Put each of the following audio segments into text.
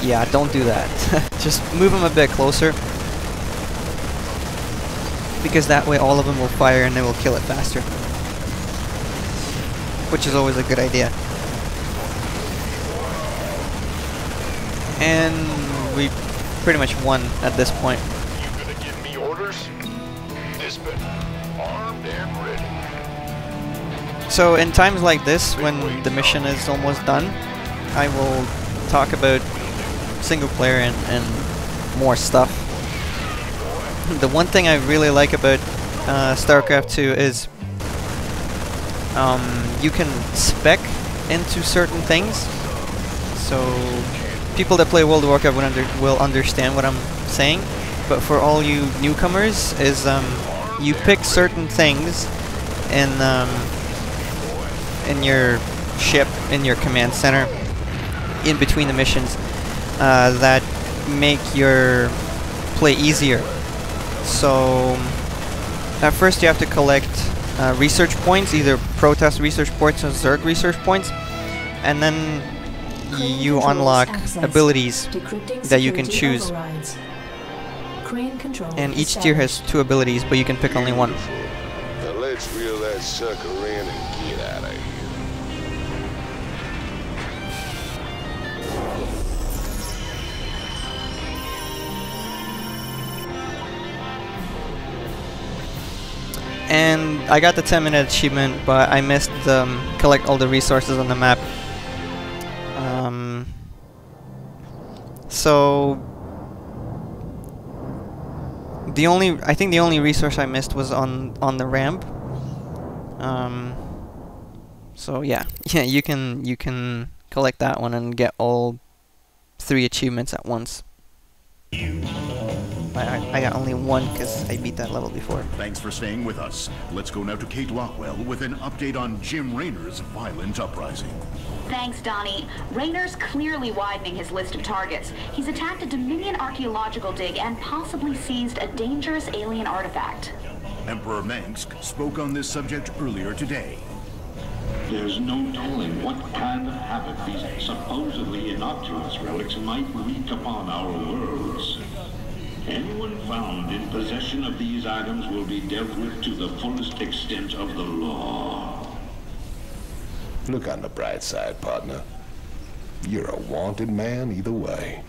yeah, don't do that. Just move them a bit closer, because that way all of them will fire and they will kill it faster, which is always a good idea. And we pretty much won at this point. You gonna give me orders? Disbin, armed and ready. So in times like this, when the mission is almost done, I will talk about single player and more stuff. The one thing I really like about Starcraft 2 is you can spec into certain things. So people that play World of Warcraft will understand what I'm saying. But for all you newcomers, is you pick certain things in your ship, in your command center, in between the missions, that make your play easier. So at first you have to collect research points, either protos research points or zerg research points, and then you unlock abilities that you can choose. And each tier has 2 abilities, but you can pick only one. Now let's reel that sucker in and get out of here. And I got the 10-minute achievement, but I missed collect all the resources on the map. So I think the only resource I missed was on the ramp. So yeah, you can collect that one and get all 3 achievements at once. I got only 1 because I beat that level before. Thanks for staying with us. Let's go now to Kate Lockwell with an update on Jim Raynor's violent uprising. Thanks, Donnie. Raynor's clearly widening his list of targets. He's attacked a Dominion archaeological dig and possibly seized a dangerous alien artifact. Emperor Mengsk spoke on this subject earlier today. There's no telling what kind of havoc these supposedly innocuous relics might wreak upon our worlds. Anyone found in possession of these items will be dealt with to the fullest extent of the law. Look on the bright side, partner. You're a wanted man either way.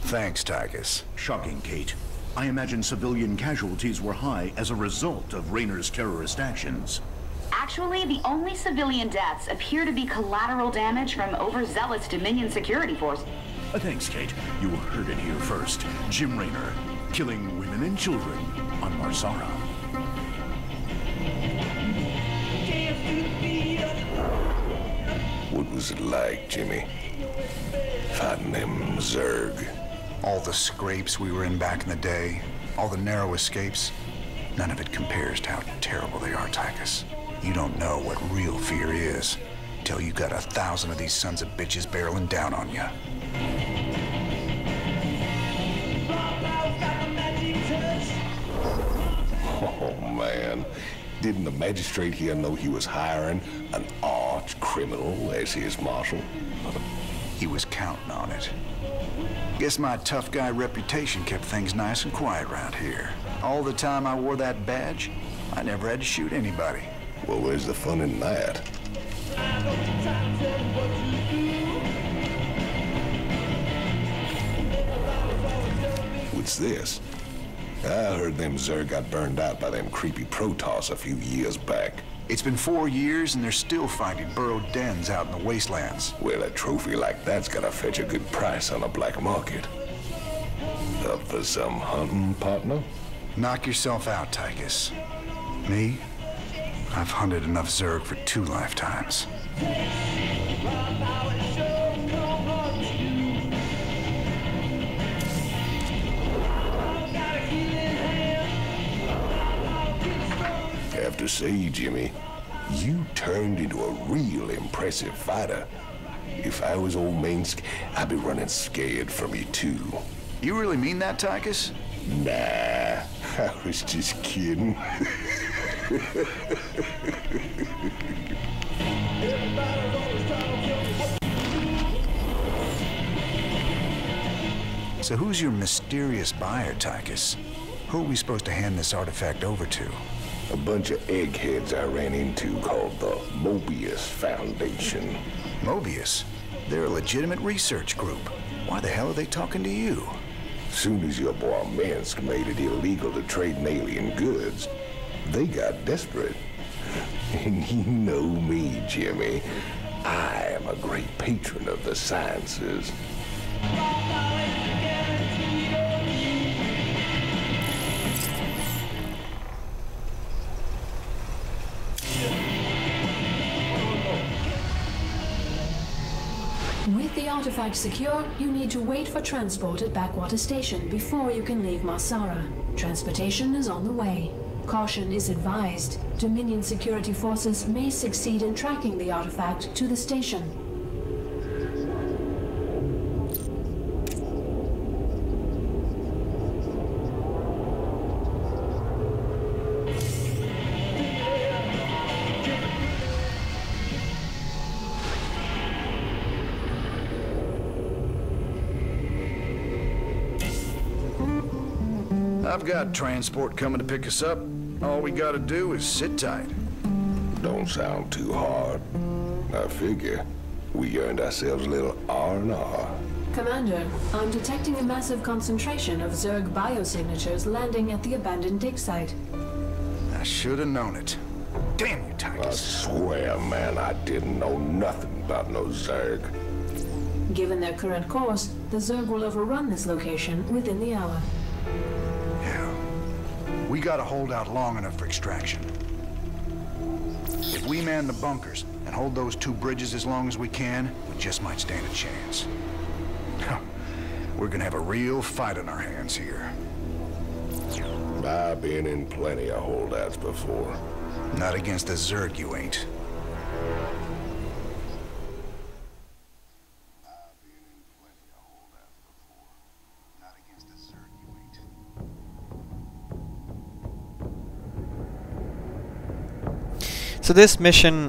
Thanks, Tychus. Shocking, Kate. I imagine civilian casualties were high as a result of Raynor's terrorist actions. Actually, the only civilian deaths appear to be collateral damage from overzealous Dominion security force. Thanks, Kate. You heard it here first. Jim Raynor, killing women and children on Marsara. What was it like, Jimmy? Fighting them zerg? All the scrapes we were in back in the day, all the narrow escapes, none of it compares to how terrible they are, Tychus. You don't know what real fear is till you got 1,000 of these sons of bitches barreling down on you. Oh, man. Didn't the magistrate here know he was hiring an arch criminal as his marshal? He was counting on it. Guess my tough guy reputation kept things nice and quiet around here. All the time I wore that badge, I never had to shoot anybody. Well, where's the fun in that? What's this? I heard them Zerg got burned out by them creepy protos a few years back. It's been 4 years and they're still finding burrowed dens out in the wastelands. Well, a trophy like that's gotta fetch a good price on the black market. Up for some hunting, partner? Knock yourself out, Tychus. Me? I've hunted enough Zerg for 2 lifetimes. I have to say, Jimmy, you turned into a real impressive fighter. If I was old Minsk, I'd be running scared from you too. You really mean that, Tychus? Nah, I was just kidding. So who's your mysterious buyer, Tychus? Who are we supposed to hand this artifact over to? A bunch of eggheads I ran into called the Mobius Foundation. Mobius? They're a legitimate research group. Why the hell are they talking to you? Soon as your boy Minsk made it illegal to trade in alien goods, they got desperate. And you know me, Jimmy. I am a great patron of the sciences. With the artifact secure, you need to wait for transport at Backwater Station before you can leave Marsara. Transportation is on the way. Caution is advised. Dominion security forces may succeed in tracking the artifact to the station. I've got transport coming to pick us up. All we gotta do is sit tight. Don't sound too hard. I figure we earned ourselves a little R&R. Commander, I'm detecting a massive concentration of Zerg biosignatures landing at the abandoned dig site. I should have known it. Damn you, I Tychus. swear, man, I didn't know nothing about no Zerg. Given their current course, the Zerg will overrun this location within the hour. Yeah. We gotta hold out long enough for extraction. If we man the bunkers and hold those two bridges as long as we can, we just might stand a chance. We're gonna have a real fight on our hands here. I've been in plenty of holdouts before. Not against the Zerg, you ain't. So this mission,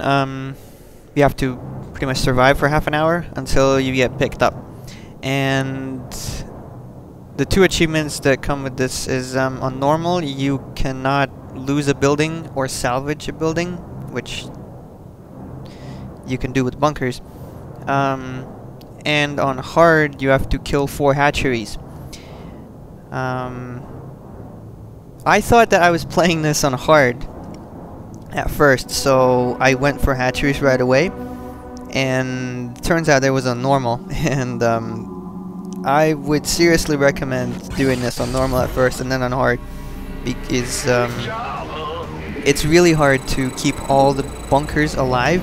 you have to pretty much survive for half an hour until you get picked up. And the two achievements that come with this is on normal, you cannot lose a building or salvage a building, which you can do with bunkers. And on hard, you have to kill 4 hatcheries. I thought that I was playing this on hard at first, so I went for hatcheries right away, and turns out there was a normal, and I would seriously recommend doing this on normal at first and then on hard, because it's really hard to keep all the bunkers alive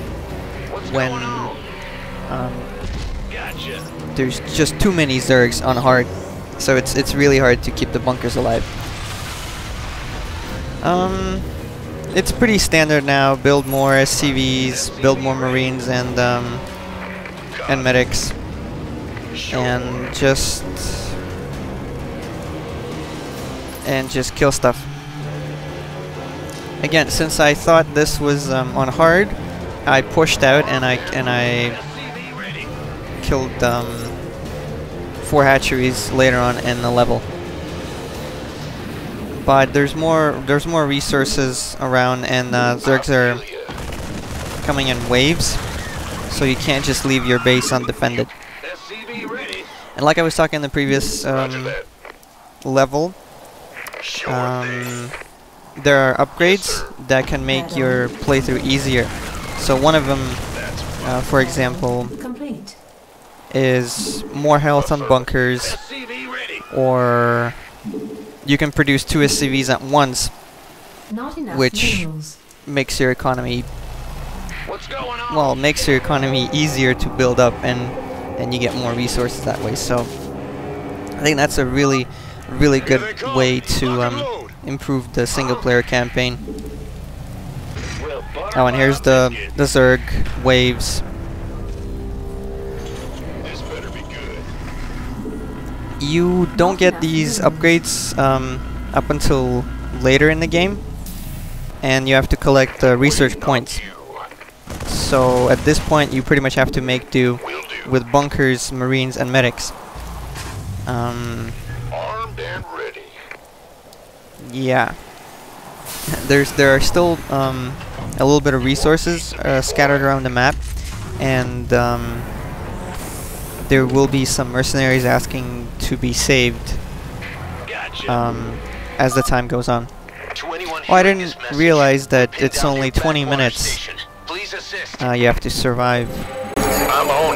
when there's just too many Zergs on hard, so it's really hard to keep the bunkers alive. It's pretty standard now. Build more SCVs, build more Marines and medics, and just kill stuff. Again, since I thought this was on hard, I pushed out and I killed 4 hatcheries later on in the level. But there's more resources around, and Zergs are coming in waves, so you can't just leave your base undefended. And like I was talking in the previous level, there are upgrades that can make your playthrough easier. So one of them, for example, is more health on bunkers, or you can produce 2 SCVs at once, which makes your economy, well, makes your economy easier to build up, and you get more resources that way. So I think that's a really good way to improve the single-player campaign. Oh, and here's the Zerg waves. You don't get these upgrades up until later in the game, and you have to collect research points. So at this point you pretty much have to make do with bunkers, Marines and medics. Armed and ready. Yeah. There are still a little bit of resources scattered around the map, and there will be some mercenaries asking to be saved as the time goes on. Oh, I didn't realize that it's only 20 minutes you have to survive. I'm on it.